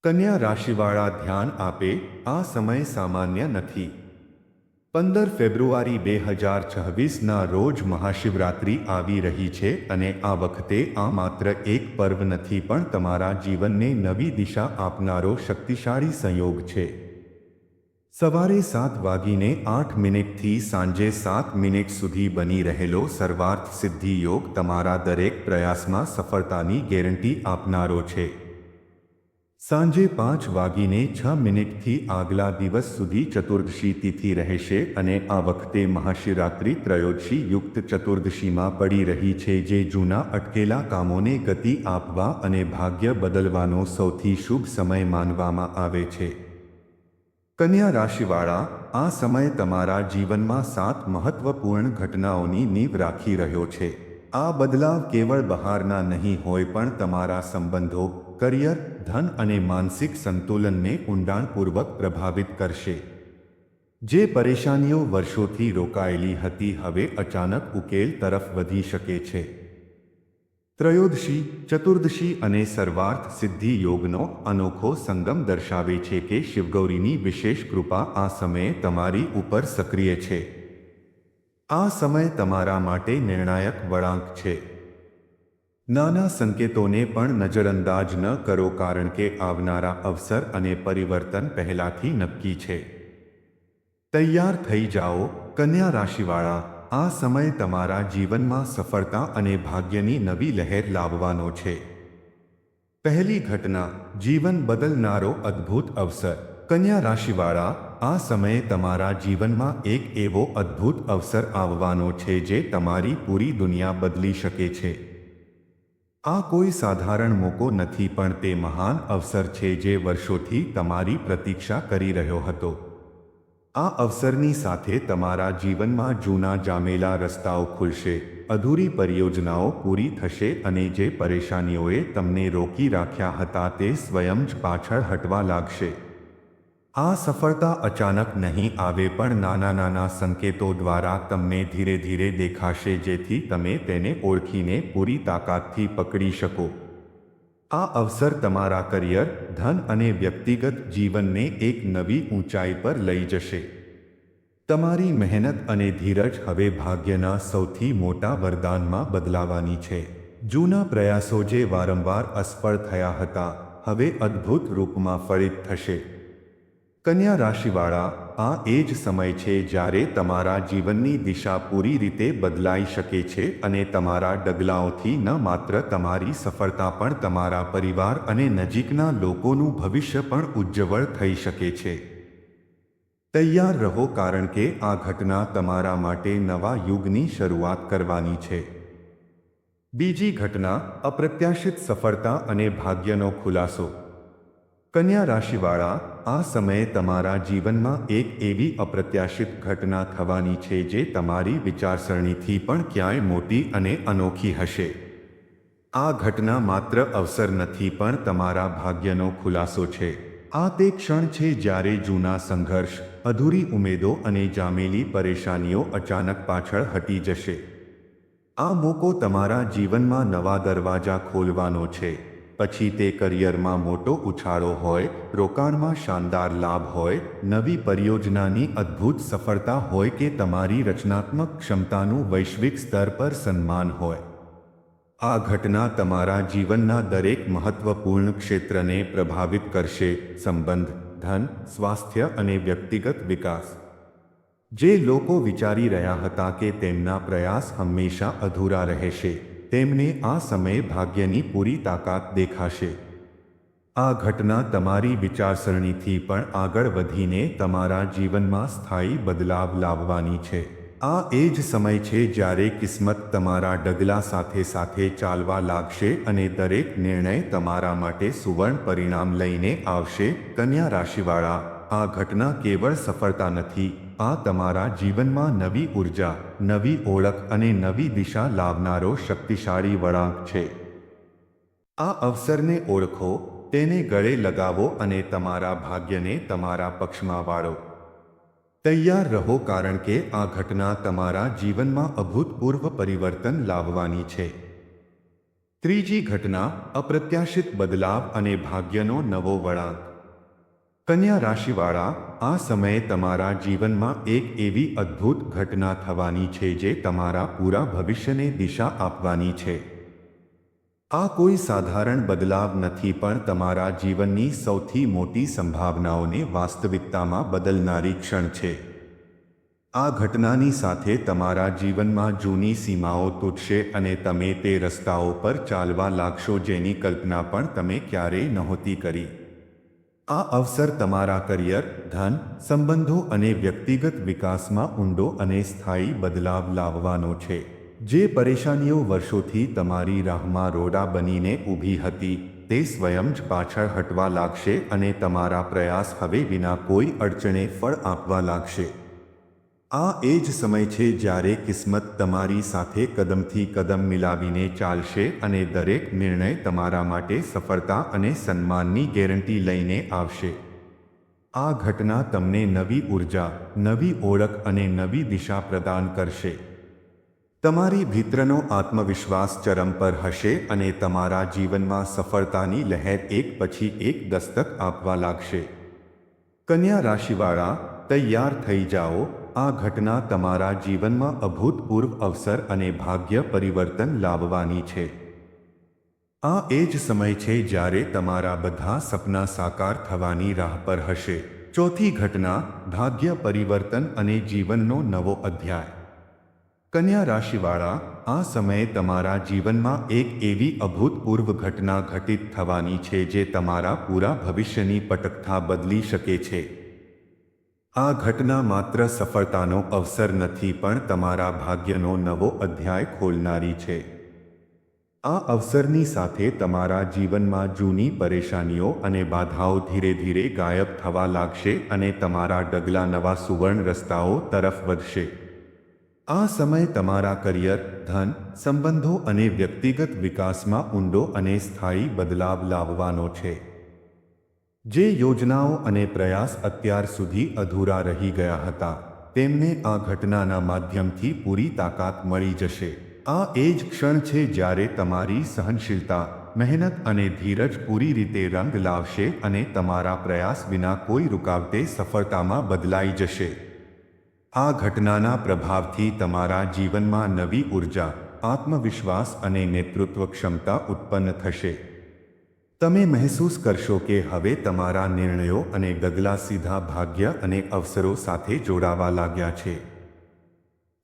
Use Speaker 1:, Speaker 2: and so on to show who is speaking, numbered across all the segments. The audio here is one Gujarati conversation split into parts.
Speaker 1: કન્યા રાશિવાળા ધ્યાન આપે, આ સમય સામાન્ય નથી. 15 ફેબ્રુઆરી 2026ના રોજ મહાશિવરાત્રિ આવી રહી છે અને આ વખતે આ માત્ર એક પર્વ નથી પણ તમારા જીવનને નવી દિશા આપનારો શક્તિશાળી સંયોગ છે. સવારે 7:08થી સાંજે 7 સુધી બની રહેલો સર્વાર્થ સિદ્ધિ યોગ તમારા દરેક પ્રયાસમાં સફળતાની ગેરંટી આપનારો છે. સાંજે 5:06થી આગલા દિવસ સુધી ચતુર્દશી તિથિ રહેશે અને આ વખતે મહાશિવરાત્રિ ત્રયોદશી યુક્ત ચતુર્દશીમાં પડી રહી છે, જે જૂના અટકેલા કામોને ગતિ આપવા અને ભાગ્ય બદલવાનો સૌથી શુભ સમય માનવામાં આવે છે. કન્યા રાશિવાળા, આ સમય તમારા જીવનમાં 7 મહત્વપૂર્ણ ઘટનાઓની નીંવ રાખી રહ્યો છે. આ બદલાવ કેવળ બહારના નહીં હોય પણ તમારા સંબંધો, કરિયર, ધન અને માનસિક સંતુલનને ઊંડાણપૂર્વક પ્રભાવિત કરશે. જે પરેશાનીઓ વર્ષોથી રોકાયેલી હતી હવે અચાનક ઉકેલ તરફ વધી શકે છે. ત્રયોદશી, ચતુર્દશી અને સર્વાર્થ સિદ્ધિ યોગનો અનોખો સંગમ દર્શાવે છે કે શિવગૌરીની વિશેષ કૃપા આ સમયે તમારી ઉપર સક્રિય છે. આ સમય તમારા માટે નિર્ણાયક વળાંક છે. નાના સંકેતોને પણ નજરઅંદાજ ન કરો કારણ કે આવનારા અવસર અને પરિવર્તન પહેલાથી નક્કી છે. તૈયાર થઈ જાઓ, કન્યા રાશિવાળા. આ સમય તમારા જીવનમાં સફળતા અને ભાગ્યની નવી લહેર લાવવાનો છે. પહેલી ઘટના, જીવન બદલનારો અદ્ભુત અવસર. કન્યા રાશિવાળા, આ સમયે તમારા જીવનમાં એક એવો અદ્ભુત અવસર આવવાનો છે જે તમારી પૂરી દુનિયા બદલી શકે છે. આ કોઈ સાધારણ મોકો નથી પણ તે મહાન અવસર છે જે વર્ષોથી તમારી પ્રતીક્ષા કરી રહ્યો હતો. આ અવસરની સાથે તમારા જીવનમાં જૂના જામેલા રસ્તાઓ ખુલશે, અધૂરી પરિયોજનાઓ પૂરી થશે અને જે પરેશાનીઓએ તમને રોકી રાખ્યા હતા તે સ્વયં જ પાછળ હટવા લાગશે. આ સફળતા અચાનક નહીં આવે પણ નાના નાના સંકેતો દ્વારા તમને ધીરે ધીરે દેખાશે જેથી તમે તેને ઓળખીને પૂરી તાકાતથી પકડી શકો. આ અવસર તમારા કરિયર, ધન અને વ્યક્તિગત જીવનને એક નવી ઊંચાઈ પર લઈ જશે. તમારી મહેનત અને ધીરજ હવે ભાગ્યના સૌથી મોટા વરદાનમાં બદલાવાની છે. જૂના પ્રયાસો જે વારંવાર અસફળ થયા હતા હવે અદ્ભુત રૂપમાં ફલિત થશે. કન્યા રાશિવાળા, આ એ જ સમય છે જ્યારે તમારા જીવનની દિશા પૂરી રીતે બદલાઈ શકે છે અને તમારા ડગલાઓથી ન માત્ર તમારી સફળતા પણ તમારા પરિવાર અને નજીકના લોકોનું ભવિષ્ય પણ ઉજ્જવળ થઈ શકે છે. તૈયાર રહો કારણ કે આ ઘટના તમારા માટે નવા યુગની શરૂઆત કરવાની છે. બીજી ઘટના, અપ્રત્યાશિત સફળતા અને ભાગ્યનો ખુલાસો. કન્યા રાશિવાળા, આ સમયે તમારા જીવનમાં એક એવી અપ્રત્યાશિત ઘટના થવાની છે જે તમારી વિચારસરણીથી પણ ક્યાંય મોટી અને અનોખી હશે. આ ઘટના માત્ર અવસર નથી પણ તમારા ભાગ્યનો ખુલાસો છે. આ તે ક્ષણ છે જ્યારે જૂના સંઘર્ષ, અધૂરી ઉમેદો અને જામેલી પરેશાનીઓ અચાનક પાછળ હટી જશે. આ મોકો તમારા જીવનમાં નવા દરવાજા ખોલવાનો છે. પછી તે કરિયરમાં મોટો ઉછાળો હોય, રોકાણમાં શાનદાર લાભ હોય, નવી પરિયોજનાની અદ્ભુત સફળતા હોય કે તમારી રચનાત્મક ક્ષમતાનું વૈશ્વિક સ્તર પર સન્માન હોય. આ ઘટના તમારા જીવનના દરેક મહત્વપૂર્ણ ક્ષેત્રને પ્રભાવિત કરશે: સંબંધ, ધન, સ્વાસ્થ્ય અને વ્યક્તિગત વિકાસ. જે લોકો વિચારી રહ્યા હતા કે તેમના પ્રયાસ હંમેશા અધૂરા રહેશે, તેમને આ સમયે ભાગ્યની પૂરી તાકાત દેખાશે. આ ઘટના તમારી વિચારસરણીથી પણ આગળ વધીને તમારા જીવનમાં સ્થાયી બદલાવ લાવવાની છે. આ એ જ સમય છે જ્યારે કિસ્મત તમારા ડગલા સાથે સાથે ચાલવા લાગશે અને દરેક નિર્ણય તમારા માટે સુવર્ણ પરિણામ લઈને આવશે. કન્યા રાશિવાળા, આ ઘટના કેવળ સફળતા નથી, આ તમારા જીવનમાં નવી ઉર્જા, નવી ઓળખ અને નવી દિશા લાવનારો શક્તિશાળી વળાંક છે. આ અવસરને ઓળખો, તેને ગળે લગાવો અને તમારા ભાગ્યને તમારા પક્ષમાં વાળો. તૈયાર રહો કારણ કે આ ઘટના તમારા જીવનમાં અભૂતપૂર્વ પરિવર્તન લાવવાની છે. ત્રીજી ઘટના, અપ્રત્યાશિત બદલાવ અને ભાગ્યનો નવો વળાંક. કન્યા રાશિવાળા, આ સમયે તમારા જીવનમાં એક એવી અદ્ભુત ઘટના થવાની છે જે તમારા પૂરા ભવિષ્યને દિશા આપવાની છે. આ કોઈ સાધારણ બદલાવ નથી, પણ તમારા જીવનની સૌથી મોટી સંભાવનાઓને વાસ્તવિકતામાં બદલનારી ક્ષણ છે. આ ઘટનાની સાથે તમારા જીવનમાં જૂની સીમાઓ તૂટશે અને તમે તે રસ્તાઓ પર ચાલવા લાગશો જેની કલ્પના પણ તમે ક્યારેય નહોતી કરી. આ અવસર તમારા કરિયર, ધન, સંબંધો અને વ્યક્તિગત વિકાસમાં ઊંડો અને સ્થાયી બદલાવ લાવવાનો છે. જે પરેશાનીઓ વર્ષોથી તમારી રાહમાં રોડા બનીને ઊભી હતી, તે સ્વયં જ પાછળ હટવા લાગશે અને તમારા પ્રયાસ હવે વિના કોઈ અડચણે ફળ આપવા લાગશે. આ એ જ સમય છે જ્યારે કિસ્મત તમારી સાથે કદમથી કદમ મિલાવીને ચાલશે અને દરેક નિર્ણય તમારા માટે સફળતા અને સન્માનની ગેરંટી લઈને આવશે. આ ઘટના તમને નવી ઉર્જા, નવી ઓળખ અને નવી દિશા પ્રદાન કરશે. તમારી ભીતરનો આત્મવિશ્વાસ ચરમ પર હશે અને તમારા જીવનમાં સફળતાની લહેર એક પછી એક દસ્તક આપવા લાગશે. કન્યા રાશિવાળા, તૈયાર થઈ જાઓ. આ ઘટના તમારા જીવનમાં અભૂતપૂર્વ અવસર અને ભાગ્ય પરિવર્તન લાવવાની છે. આ એ જ સમય છે જ્યારે તમારા બધા સપના સાકાર થવાની રાહ પર હશે. ચોથી ઘટના, ભાગ્ય પરિવર્તન અને જીવનનો નવો અધ્યાય. કન્યા રાશિવાળા, આ સમયે તમારા જીવનમાં એક એવી અભૂતપૂર્વ ઘટના ઘટિત થવાની છે જે તમારા પૂરા ભવિષ્યની પટકથા બદલી શકે છે. આ ઘટના માત્ર સફળતાનો અવસર નથી, પણ તમારા ભાગ્યનો નવો અધ્યાય ખોલનારી છે. આ અવસરની સાથે તમારા જીવનમાં જૂની પરેશાનીઓ અને બાધાઓ ધીરે ધીરે ગાયબ થવા લાગશે અને તમારા ડગલા નવા સુવર્ણ રસ્તાઓ તરફ વધશે. આ સમય તમારા કરિયર, ધન, સંબંધો અને વ્યક્તિગત વિકાસમાં ઊંડો અને સ્થાયી બદલાવ લાવવાનો છે. જે યોજનાઓ અને પ્રયાસ અત્યાર સુધી અધૂરા રહી ગયા હતા, તેમને આ ઘટનાના માધ્યમથી પૂરી તાકાત મળી જશે. આ એ જ ક્ષણ છે જ્યારે તમારી સહનશીલતા, મહેનત અને ધીરજ પૂરી રીતે રંગ લાવશે અને તમારા પ્રયાસ વિના કોઈ રૂકાવટે સફળતામાં બદલાઈ જશે. આ ઘટનાના પ્રભાવથી તમારા જીવનમાં નવી ઉર્જા, આત્મવિશ્વાસ અને નેતૃત્વ ક્ષમતા ઉત્પન્ન થશે. તમે મહેસૂસ કરશો કે હવે તમારા નિર્ણયો અને ડગલા સીધા ભાગ્ય અને અવસરો સાથે જોડાવા લાગ્યા છે.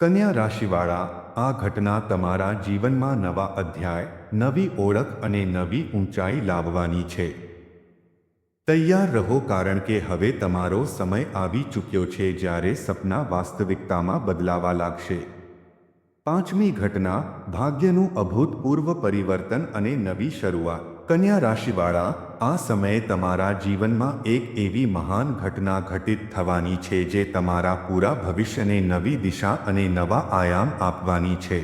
Speaker 1: કન્યા રાશિવાળા, આ ઘટના તમારા જીવનમાં નવા અધ્યાય, નવી ઓળખ અને નવી ઊંચાઈ લાવવાની છે. તૈયાર રહો, કારણ કે હવે તમારો સમય આવી ચૂક્યો છે જ્યારે સપના વાસ્તવિકતામાં બદલાવા લાગશે. પાંચમી ઘટના, ભાગ્યનું અભૂતપૂર્વ પરિવર્તન અને નવી શરૂઆત. કન્યા રાશિવાળા, આ સમયે તમારા જીવનમાં એક એવી મહાન ઘટના ઘટિત થવાની છે જે તમારા પૂરા ભવિષ્યને નવી દિશા અને નવા આયામ આપવાની છે.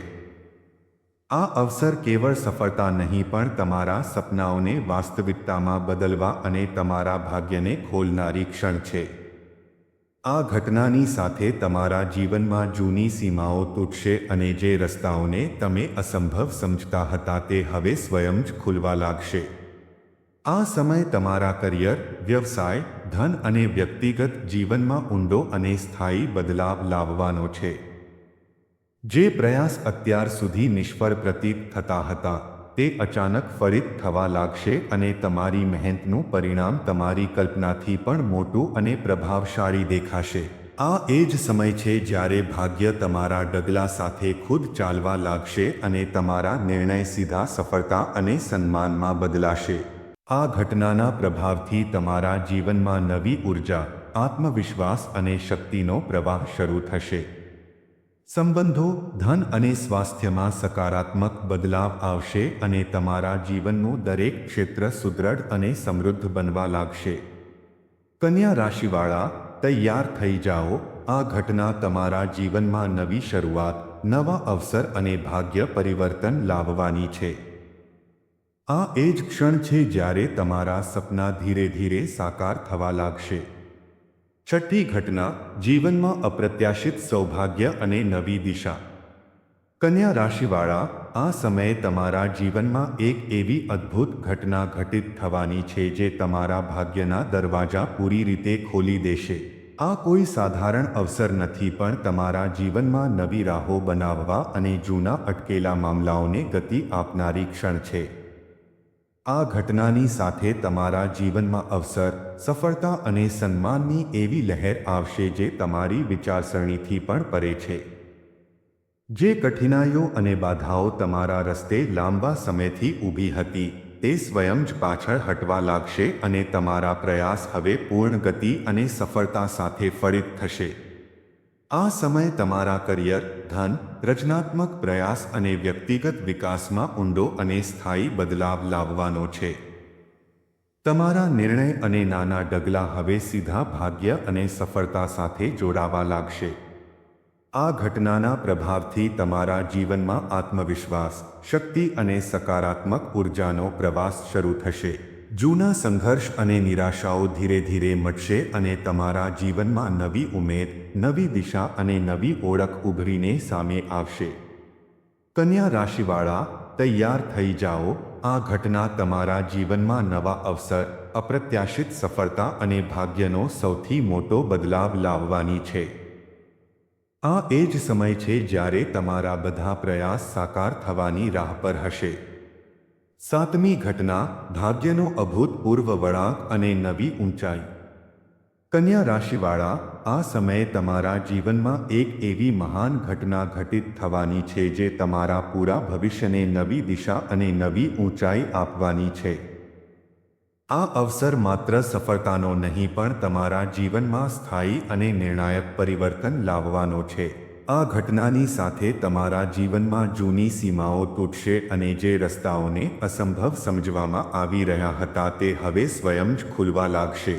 Speaker 1: આ અવસર કેવળ સફળતા નહીં, પણ તમારા સપનાઓને વાસ્તવિકતામાં બદલવા અને તમારા ભાગ્યને ખોલનારી ક્ષણ છે. આ ઘટનાની સાથે તમારા જીવનમાં જૂની સીમાઓ તૂટશે અને જે રસ્તાઓને તમે અસંભવ સમજતા હતા તે હવે સ્વયં જ ખુલવા લાગશે. આ સમય તમારા કરિયર, વ્યવસાય, ધન અને વ્યક્તિગત જીવનમાં ઊંડો અને સ્થાયી બદલાવ લાવવાનો છે. જે પ્રયાસ અત્યાર સુધી નિષ્ફળ પ્રતીત થતા હતા, તે અચાનક ફલિત થવા લાગશે અને તમારી મહેનતનું પરિણામ તમારી કલ્પનાથી પણ મોટું અને પ્રભાવશાળી દેખાશે. આ એ જ સમય છે જ્યારે ભાગ્ય તમારા ડગલા સાથે ખુદ ચાલવા લાગશે અને તમારા નિર્ણય સીધા સફળતા અને સન્માનમાં બદલાશે. આ ઘટનાના પ્રભાવથી તમારા જીવનમાં નવી ઉર્જા, આત્મવિશ્વાસ અને શક્તિનો પ્રવાહ શરૂ થશે. સંબંધો, ધન અને સ્વાસ્થ્યમાં સકારાત્મક બદલાવ આવશે અને તમારા જીવનનું દરેક ક્ષેત્ર સુદૃઢ અને સમૃદ્ધ બનવા લાગશે. કન્યા રાશિવાળા, તૈયાર થઈ જાઓ. આ ઘટના તમારા જીવનમાં નવી શરૂઆત, નવા અવસર અને ભાગ્ય પરિવર્તન લાવવાની છે. આ એ જ ક્ષણ છે જ્યારે તમારા સપના ધીરે ધીરે સાકાર થવા લાગશે. છઠ્ઠી ઘટના, જીવનમાં અપ્રત્યાશિત સૌભાગ્ય અને નવી દિશા. કન્યા રાશિવાળા, આ સમયે તમારા જીવનમાં એક એવી અદ્ભુત ઘટના ઘટિત થવાની છે જે તમારા ભાગ્યના દરવાજા પૂરી રીતે ખોલી દેશે. આ કોઈ સાધારણ અવસર નથી, પણ તમારા જીવનમાં નવી રાહો બનાવવા અને જૂના અટકેલા મામલાઓને ગતિ આપનારી ક્ષણ છે. આ ઘટનાની સાથે તમારા જીવનમાં અવસર, સફળતા અને સન્માનની એવી લહેર આવશે જે તમારી વિચારસરણીથી પણ પરે છે. જે કઠિનાઈઓ અને બાધાઓ તમારા રસ્તે લાંબા સમયથી ઊભી હતી, તે સ્વયં જ પાછળ હટવા લાગશે અને તમારા પ્રયાસ હવે પૂર્ણ ગતિ અને સફળતા સાથે ફળિત થશે. આ સમય તમારા કરિયર, ધન, રચનાત્મક પ્રયાસ અને વ્યક્તિગત વિકાસમાં ઊંડો અને સ્થાયી બદલાવ લાવવાનો છે. તમારા નિર્ણય અને નાના ડગલાં હવે સીધા ભાગ્ય અને સફળતા સાથે જોડાવા લાગશે. આ ઘટનાના પ્રભાવથી તમારા જીવનમાં આત્મવિશ્વાસ, શક્તિ અને સકારાત્મક ઉર્જાનો પ્રવાસ શરૂ થશે. જૂના સંઘર્ષ અને નિરાશાઓ ધીરે ધીરે મટશે અને તમારા જીવનમાં નવી ઉમેદ, નવી દિશા અને નવી ઓળખ ઉભરીને સામે આવશે. કન્યા રાશિવાળા, તૈયાર થઈ જાઓ. આ ઘટના તમારા જીવનમાં નવા અવસર, અપ્રત્યાશિત સફળતા અને ભાગ્યનો સૌથી મોટો બદલાવ લાવવાની છે. આ એ જ સમય છે જ્યારે તમારા બધા પ્રયાસ સાકાર થવાની રાહ પર હશે. સાતમી ઘટના, ભાગ્યનો અભૂતપૂર્વ વળાંક અને નવી ઊંચાઈ. કન્યા રાશિવાળા, આ સમયે તમારા જીવનમાં એક એવી મહાન ઘટના ઘટિત થવાની છે જે તમારા પૂરા ભવિષ્યને નવી દિશા અને નવી ઊંચાઈ આપવાની છે. આ અવસર માત્ર સફળતાનો નહીં, પણ તમારા જીવનમાં સ્થાયી અને નિર્ણાયક પરિવર્તન લાવવાનો છે. આ ઘટનાની સાથે તમારા જીવનમાં જૂની સીમાઓ તૂટશે અને જે રસ્તાઓને અસંભવ સમજવામાં આવી રહ્યા હતા તે હવે સ્વયં જ ખુલવા લાગશે.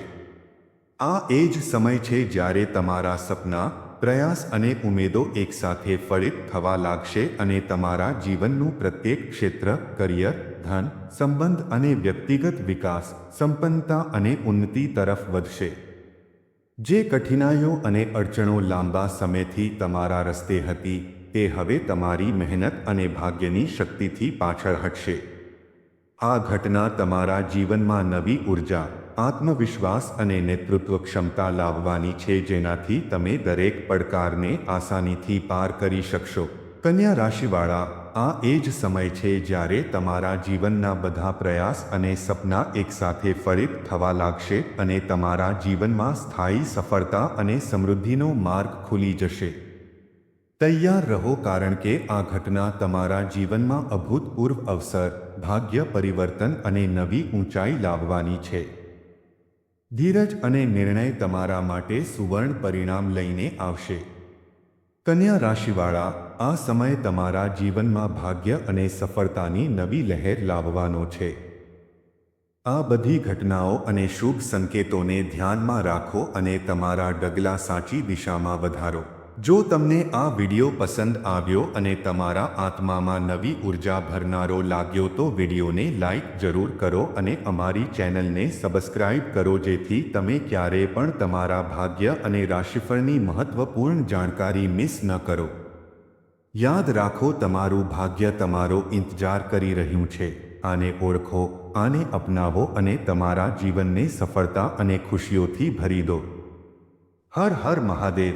Speaker 1: આ એ જ સમય છે જ્યારે તમારા સપના, પ્રયાસ અને ઉમેદો એકસાથે ફળિત થવા લાગશે અને તમારા જીવનનું પ્રત્યેક ક્ષેત્ર, કરિયર, ધન, સંબંધ અને વ્યક્તિગત વિકાસ, સંપન્નતા અને ઉન્નતિ તરફ વધશે. જે કઠિનાઈઓ અને અડચણો લાંબા સમયથી તમારા રસ્તે હતી, તે હવે તમારી મહેનત અને ભાગ્યની શક્તિથી પાછળ હટશે. આ ઘટના તમારા જીવનમાં નવી ઉર્જા, આત્મવિશ્વાસ અને નેતૃત્વ ક્ષમતા લાવવાની છે, જેનાથી તમે દરેક પડકારને આસાનીથી પાર કરી શકશો. કન્યા રાશિવાળા, આ એ જ સમય છે જ્યારે તમારા જીવનના બધા પ્રયાસ અને સપના એકસાથે ફળિત થવા લાગશે અને તમારા જીવનમાં સ્થાયી સફળતા અને સમૃદ્ધિનો માર્ગ ખુલી જશે. તૈયાર રહો, કારણ કે આ ઘટના તમારા જીવનમાં અભૂતપૂર્વ અવસર, ભાગ્ય પરિવર્તન અને નવી ઊંચાઈ લાવવાની છે. ધીરજ અને નિર્ણય તમારા માટે સુવર્ણ પરિણામ લઈને આવશે. કન્યા રાશિવાળા, આ સમય તમારા જીવનમાં ભાગ્ય અને સફળતાની નવી લહેર લાવવાનો છે. આ બધી ઘટનાઓ અને શુભ સંકેતોને ધ્યાનમાં રાખો અને તમારા ડગલા સાચી દિશામાં વધારો. જો તમને આ વિડિયો પસંદ આવ્યો અને તમારા આત્મામાં નવી ઉર્જા ભરનારો લાગ્યો તો વિડિયોને લાઈક જરૂર કરો અને અમારી ચેનલને સબસ્ક્રાઇબ કરો, જેથી તમે ક્યારેય પણ તમારા ભાગ્ય અને રાશિફળની મહત્વપૂર્ણ જાણકારી મિસ ન કરો. યાદ રાખો, તમારું ભાગ્ય તમારો ઇંતજાર કરી રહ્યું છે. આને ઓળખો, આને અપનાવો અને તમારા જીવનને સફળતા અને ખુશીઓથી ભરી દો. હર હર મહાદેવ.